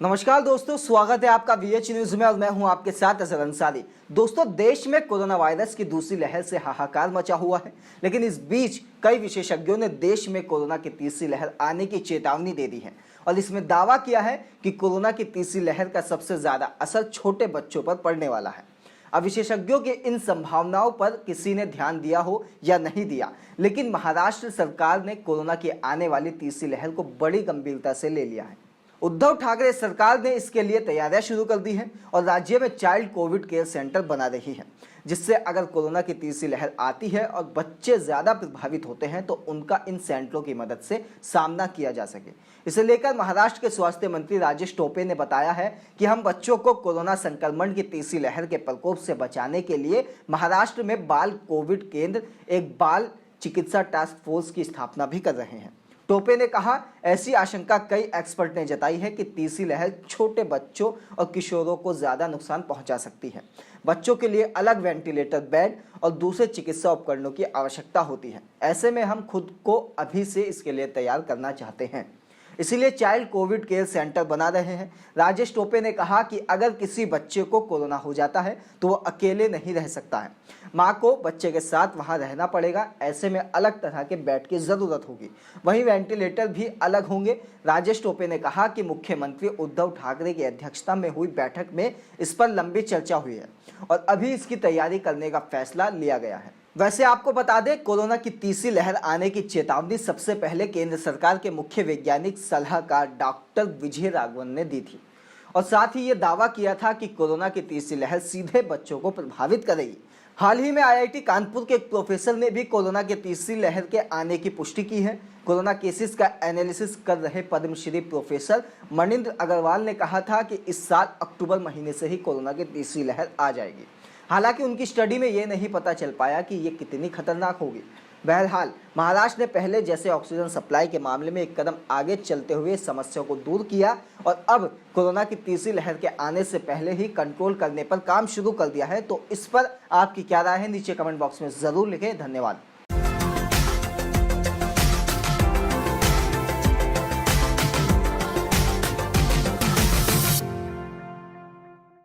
नमस्कार दोस्तों, स्वागत है आपका वीएच न्यूज में और मैं हूं आपके साथ अजहर अंसारी। दोस्तों, देश में कोरोना वायरस की दूसरी लहर से हाहाकार मचा हुआ है, लेकिन इस बीच कई विशेषज्ञों ने देश में कोरोना की तीसरी लहर आने की चेतावनी दे दी है और इसमें दावा किया है कि कोरोना की तीसरी लहर का सबसे ज्यादा असर छोटे बच्चों पर पड़ने वाला है। अब विशेषज्ञों की इन संभावनाओं पर किसी ने ध्यान दिया हो या नहीं दिया, लेकिन महाराष्ट्र सरकार ने कोरोना की आने वाली तीसरी लहर को बड़ी गंभीरता से ले लिया है। उद्धव ठाकरे सरकार ने इसके लिए तैयारियां शुरू कर दी हैं और राज्य में चाइल्ड कोविड केयर सेंटर बना रही है, जिससे अगर कोरोना की तीसरी लहर आती है और बच्चे ज्यादा प्रभावित होते हैं तो उनका इन सेंटरों की मदद से सामना किया जा सके। इसे लेकर महाराष्ट्र के स्वास्थ्य मंत्री राजेश टोपे ने बताया है कि हम बच्चों को कोरोना संक्रमण की तीसरी लहर के प्रकोप से बचाने के लिए महाराष्ट्र में बाल कोविड केंद्र, एक बाल चिकित्सा टास्क फोर्स की स्थापना भी कर रहे हैं। टोपे ने कहा, ऐसी आशंका कई एक्सपर्ट ने जताई है कि तीसरी लहर छोटे बच्चों और किशोरों को ज्यादा नुकसान पहुंचा सकती है। बच्चों के लिए अलग वेंटिलेटर बेड और दूसरे चिकित्सा उपकरणों की आवश्यकता होती है। ऐसे में हम खुद को अभी से इसके लिए तैयार करना चाहते हैं, इसीलिए चाइल्ड कोविड केयर सेंटर बना रहे हैं। राजेश टोपे ने कहा कि अगर किसी बच्चे को कोरोना हो जाता है तो वो अकेले नहीं रह सकता है, माँ को बच्चे के साथ वहां रहना पड़ेगा। ऐसे में अलग तरह के बेड की जरूरत होगी, वहीं वेंटिलेटर भी अलग होंगे। राजेश टोपे ने कहा कि मुख्यमंत्री उद्धव ठाकरे की अध्यक्षता में हुई बैठक में इस पर लंबी चर्चा हुई है और अभी इसकी तैयारी करने का फैसला लिया गया है। वैसे आपको बता दें, कोरोना की तीसरी लहर आने की चेतावनी सबसे पहले केंद्र सरकार के मुख्य वैज्ञानिक सलाहकार डॉक्टर विजय राघवन ने दी थी और साथ ही ये दावा किया था कि कोरोना की तीसरी लहर सीधे बच्चों को प्रभावित करेगी। हाल ही में आईआईटी कानपुर के एक प्रोफेसर ने भी कोरोना की तीसरी लहर के आने की पुष्टि की है। कोरोना केसेस का एनालिसिस कर रहे पद्मश्री प्रोफेसर मनिंद्र अग्रवाल ने कहा था कि इस साल अक्टूबर महीने से ही कोरोना की तीसरी लहर आ जाएगी। हालांकि उनकी स्टडी में ये नहीं पता चल पाया कि ये कितनी खतरनाक होगी। बहरहाल, महाराष्ट्र ने पहले जैसे ऑक्सीजन सप्लाई के मामले में एक कदम आगे चलते हुए समस्या को दूर किया और अब कोरोना की तीसरी लहर के आने से पहले ही कंट्रोल करने पर काम शुरू कर दिया है। तो इस पर आपकी क्या राय है, नीचे कमेंट बॉक्स में जरूर लिखें। धन्यवाद।